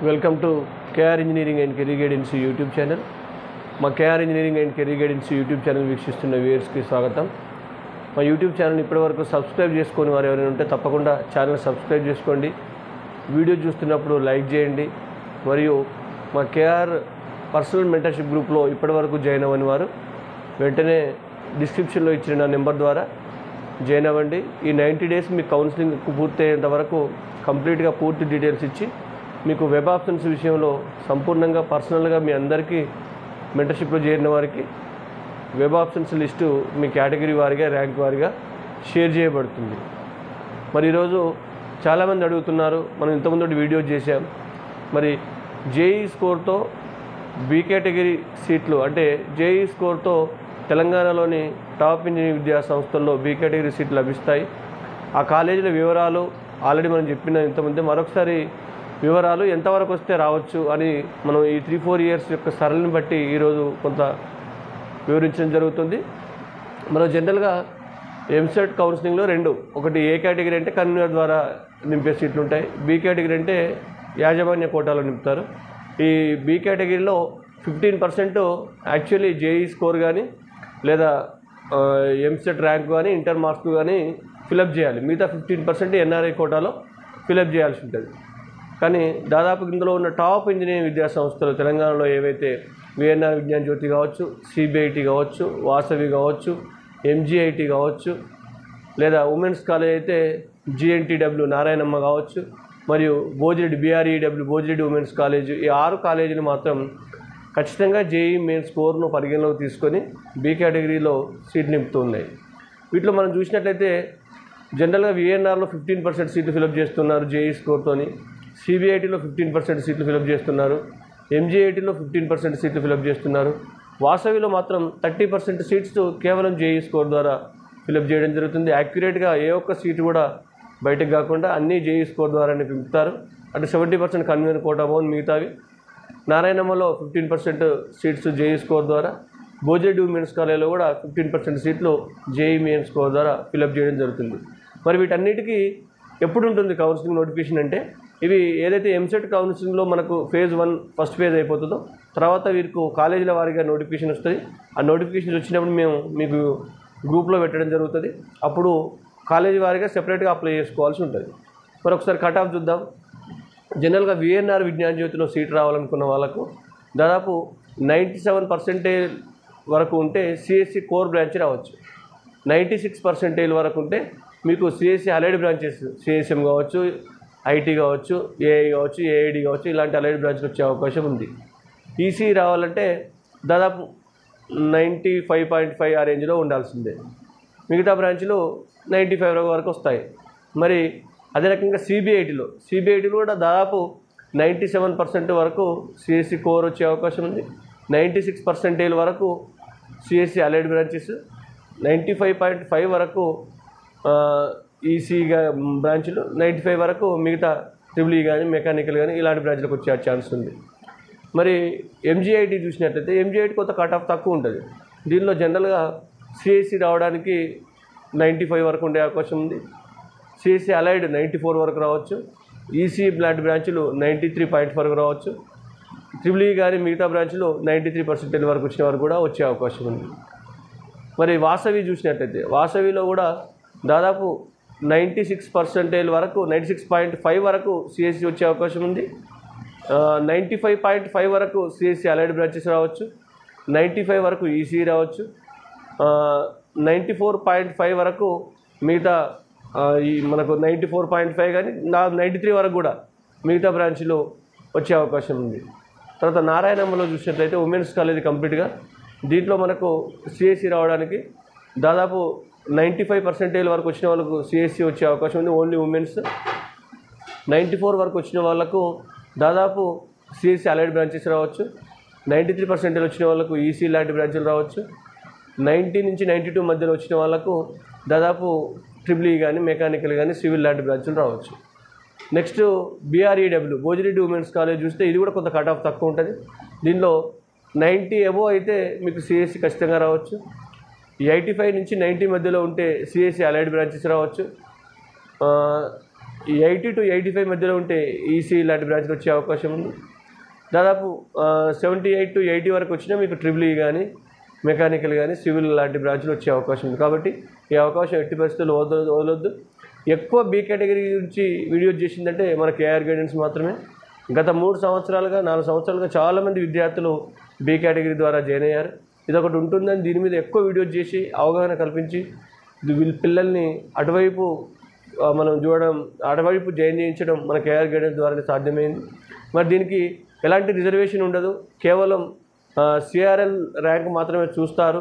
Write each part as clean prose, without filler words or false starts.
Welcome to KR engineering and career guidance YouTube channel. మా KR engineering and career guidance YouTube channel వీక్షిస్తున్న వ్యూయర్స్కి స్వాగతం. మా YouTube channel ఇప్పటివరకు సబ్స్క్రైబ్ చేసుకొని వారు ఎవరైనా ఉంటే తప్పకుండా ఛానల్ సబ్స్క్రైబ్ చేసుకోండి. వీడియో చూస్తున్నప్పుడు లైక్ చేయండి. మరియు మా కేఆర్ పర్సనల్ మెంటర్షిప్ గ్రూప్లో ఇప్పటివరకు జాయిన్ అవ్వని వారు వెంటనే డిస్క్రిప్షన్లో ఇచ్చిన నా నెంబర్ ద్వారా జాయిన్ అవ్వండి. ఈ 90 డేస్ మీ కౌన్సిలింగ్ పూర్తయ్యేంత వరకు కంప్లీట్గా పూర్తి డీటెయిల్స్ ఇచ్చి మీకు వెబ్ ఆప్షన్స్ విషయంలో సంపూర్ణంగా పర్సనల్గా మీ అందరికీ మెంటర్షిప్లో చేరిన వారికి వెబ్ ఆప్షన్స్ లిస్టు మీ కేటగిరీ వారిగా ర్యాంక్ వారిగా షేర్ చేయబడుతుంది. మరి ఈరోజు చాలామంది అడుగుతున్నారు, మనం ఇంతకుముందు వీడియో చేశాం, మరి జేఈ స్కోర్తో బి కేటగిరీ సీట్లు అంటే జేఈ స్కోర్తో తెలంగాణలోని టాప్ ఇంజనీరింగ్ విద్యా సంస్థల్లో బి కేటగిరీ సీట్లు లభిస్తాయి. ఆ కాలేజీల వివరాలు ఆల్రెడీ మనం చెప్పిన ఇంతకుముందే మరొకసారి వివరాలు ఎంతవరకు వస్తే రావచ్చు అని మనం ఈ 3-4 ఇయర్స్ యొక్క సరళిని బట్టి ఈరోజు కొంత వివరించడం జరుగుతుంది. మనం జనరల్గా ఎంసెట్ కౌన్సిలింగ్లో ఒకటి ఏ కేటగిరీ అంటే కన్వీనర్ ద్వారా నింపే సీట్లు ఉంటాయి, బి కేటగిరీ అంటే యాజమాన్య కోటాలో నింపుతారు. ఈ బి కేటగిరీలో 15% యాక్చువల్లీ జేఈ స్కోర్ కానీ లేదా ఎంసెట్ ర్యాంక్ కానీ ఇంటర్ మార్క్స్ కానీ ఫిలప్ చేయాలి. మిగతా 15% ఎన్ఆర్ఐ కోటాలో ఫిలప్ చేయాల్సి ఉంటుంది. కానీ దాదాపు ఇందులో ఉన్న టాప్ ఇంజనీరింగ్ విద్యా సంస్థలు తెలంగాణలో ఏవైతే విఎన్ఆర్ విజ్ఞాన జ్యోతి కావచ్చు, సిబిఐటి కావచ్చు, వాసవి కావచ్చు, ఎంజిఐటి కావచ్చు, లేదా ఉమెన్స్ కాలేజ్ అయితే జిఎన్టీడబ్ల్యూ నారాయణమ్మ కావచ్చు, మరియు భోజిరెడ్డి బిఆర్ఈడబ్ల్యూ భోజిరెడ్డి ఉమెన్స్ కాలేజ్, ఈ 6 కాలేజీలు మాత్రం ఖచ్చితంగా జేఈ మెయిన్ స్కోర్ను పరిగణలోకి తీసుకొని బి కేటగిరీలో సీట్ నింపుతూ ఉన్నాయి. వీటిలో మనం చూసినట్లయితే జనరల్గా విఎన్ఆర్లో 15% సీట్లు ఫిలప్ చేస్తున్నారు జేఈ స్కోర్తోని, సిబిఐటీలో 15% సీట్లు ఫిలప్ చేస్తున్నారు, ఎంజిఐటీలో 15% సీట్లు ఫిలప్ చేస్తున్నారు, వాసవిలో మాత్రం 30% సీట్స్ కేవలం జేఈ స్కోర్ ద్వారా ఫిలప్ చేయడం జరుగుతుంది. యాక్యురేట్గా ఏ ఒక్క సీటు కూడా బయటకు కాకుండా అన్నీ జేఈ స్కోర్ ద్వారానే నింపుతారు. అంటే 70% కన్వీనర్ కోటా పోను మిగతావి. నారాయణమ్మలో 15% సీట్స్ జేఈ స్కోర్ ద్వారా, భోజిరెడ్డి ఉమెన్స్ కాలేజీలో కూడా 15% సీట్లు జేఈ మెయిన్ స్కోర్ ద్వారా ఫిలప్ చేయడం జరుగుతుంది. మరి వీటన్నిటికీ ఎప్పుడు ఉంటుంది కౌన్సిలింగ్ నోటిఫికేషన్ అంటే, ఇవి ఏదైతే ఎంసెట్ కౌన్సిలింగ్లో మనకు ఫేజ్ 1 ఫస్ట్ ఫేజ్ అయిపోతుందో తర్వాత వీరికి కాలేజీల వారీగా నోటిఫికేషన్ వస్తుంది. ఆ నోటిఫికేషన్ వచ్చినప్పుడు మేము మీకు గ్రూప్లో పెట్టడం జరుగుతుంది. అప్పుడు కాలేజీ వారీగా సెపరేట్గా అప్లై చేసుకోవాల్సి ఉంటుంది. మరి ఒకసారి కట్ ఆఫ్ చూద్దాం. జనరల్గా విఎన్ఆర్ విజ్ఞాన జ్యోతిలో సీట్ రావాలనుకున్న వాళ్ళకు దాదాపు 97% వరకు ఉంటే సిఎస్సి కోర్ బ్రాంచ్ రావచ్చు. 96% వరకు ఉంటే మీకు సిఎస్సి అలైడ్ బ్రాంచెస్ సిఎస్ఎం కావచ్చు, ఐటీ కావచ్చు, ఏఐ కావచ్చు, ఏఐడి కావచ్చు, ఇలాంటి అలైడ్ బ్రాంచ్లు వచ్చే అవకాశం ఉంది. ఈసీ రావాలంటే దాదాపు 95.5 ఆ రేంజ్లో ఉండాల్సిందే. మిగతా బ్రాంచ్లు 95 వరకు వస్తాయి. మరి అదే రకంగా సిబిఐటీలో కూడా దాదాపు 97% వరకు సిఎస్సి కోర్ వచ్చే అవకాశం ఉంది. 96% వరకు సిఎస్సి అలైడ్ బ్రాంచెస్, 95.5 వరకు ఈసీగా బ్రాంచ్లు, 95 వరకు మిగతా ట్రిపుల్ ఈ కానీ మెకానికల్ కానీ ఇలాంటి బ్రాంచ్లకు వచ్చే ఛాన్స్ ఉంది. మరి ఎంజిఐటి చూసినట్లయితే ఎంజిఐటి కొంత కట్ ఆఫ్ తక్కువ ఉంటుంది. దీనిలో జనరల్గా సిఎస్సి రావడానికి 95 వరకు ఉండే అవకాశం ఉంది. సిఎస్సి అలైడ్ 94 వరకు రావచ్చు. ఈసీ లాంటి బ్రాంచ్లు 93.5 వరకు రావచ్చు. ట్రిపుల్ ఈ కానీ మిగతా బ్రాంచ్లు 93% వరకు వచ్చిన వరకు కూడా వచ్చే అవకాశం ఉంది. మరి వాసవి చూసినట్లయితే వాసవిలో కూడా దాదాపు 96% వరకు 96.5 వరకు సిఎస్సి వచ్చే అవకాశం ఉంది. 95.5 వరకు సిఎస్సి అలైడ్ బ్రాంచెస్ రావచ్చు. 95 వరకు ఈసీ రావచ్చు. 94.5 వరకు మిగతా ఈ మనకు 94.5 కానీ 93 వరకు కూడా మిగతా బ్రాంచ్లో వచ్చే అవకాశం ఉంది. తర్వాత నారాయణమ్మలో చూసినట్లయితే ఉమెన్స్ కాలేజ్ కంప్లీట్గా దీంట్లో మనకు సిఎస్సి రావడానికి దాదాపు 95% వరకు వచ్చిన వాళ్ళకు సిఎస్సి వచ్చే అవకాశం ఉంది, ఓన్లీ ఉమెన్స్. 94 వరకు వచ్చిన వాళ్ళకు దాదాపు సిఎస్సి అలైడ్ బ్రాంచెస్ రావచ్చు. 93% వచ్చిన వాళ్ళకు ఈసీ లాంటి బ్రాంచ్లు రావచ్చు. 90 నుంచి 92 మధ్యలో వచ్చిన వాళ్ళకు దాదాపు ట్రిపుల్ ఈ కానీ మెకానికల్ కానీ సివిల్ లాంటి బ్రాంచ్లు రావచ్చు. నెక్స్ట్ బిఆర్ఈడబ్ల్యూ భోజిరెడ్డి ఉమెన్స్ కాలేజ్ చూస్తే ఇది కూడా కొంత కట్ ఆఫ్ తక్కువ ఉంటుంది. దీనిలో 90 అబోవ్ అయితే మీకు సిఎస్సి ఖచ్చితంగా రావచ్చు. 85 నుంచి 90 మధ్యలో ఉంటే సిఎస్సి అలైడ్ బ్రాంచెస్ రావచ్చు. 80 to 85 మధ్యలో ఉంటే ఈసీ లాంటి బ్రాంచ్లు వచ్చే అవకాశం ఉంది. దాదాపు 78 to 80 వరకు వచ్చినా మీకు ట్రిపుల్ ఈ కానీ మెకానికల్ కానీ సివిల్ లాంటి బ్రాంచ్లు వచ్చే అవకాశం ఉంది. కాబట్టి ఈ అవకాశం ఎట్టి పరిస్థితుల్లో వదలొద్దు. ఎక్కువ బి కేటగిరీ గురించి వీడియోస్ చేసిందంటే మన కేఆర్ గైడెన్స్ మాత్రమే. గత 3 సంవత్సరాలుగా 4 సంవత్సరాలుగా చాలామంది విద్యార్థులు బి కేటగిరీ ద్వారా జాయిన్ అయ్యారు. ఇదొకటి ఉంటుందని దీని మీద ఎక్కువ వీడియోస్ చేసి అవగాహన కల్పించి వీళ్ళ పిల్లల్ని అటువైపు మనం చూడడం, అటువైపు జాయిన్ చేయించడం మన కేఆర్ గైడెన్స్ ద్వారానే సాధ్యమైంది. మరి దీనికి ఎలాంటి రిజర్వేషన్ ఉండదు, కేవలం సిఆర్ఎల్ ర్యాంక్ మాత్రమే చూస్తారు.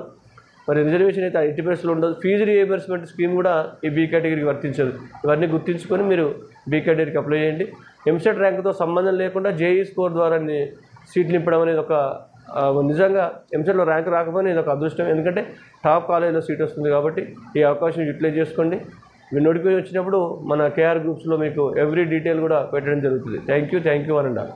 మరి రిజర్వేషన్ అయితే 80% ఉండదు. ఫీజు రీఎంబర్స్మెంట్ స్కీమ్ కూడా ఈ బి కేటగిరీకి వర్తించదు. ఇవన్నీ గుర్తుంచుకొని మీరు బి కేటగిరీకి అప్లై చేయండి. ఎంసెట్ ర్యాంకుతో సంబంధం లేకుండా జేఈ స్కోర్ ద్వారా సీట్లు నింపడం అనేది ఒక నిజంగా ఎంసెట్లో ర్యాంక్ రాకపోయినా ఇది ఒక అదృష్టం. ఎందుకంటే టాప్ కాలేజీలో సీట్ వస్తుంది కాబట్టి ఈ అవకాశం యూటిలైజ్ చేసుకోండి. మీరు నోటిఫికేషన్ వచ్చినప్పుడు మన కేఆర్ గ్రూప్స్లో మీకు ఎవ్రీ డీటెయిల్ కూడా పెట్టడం జరుగుతుంది. Thank you. 1 and all.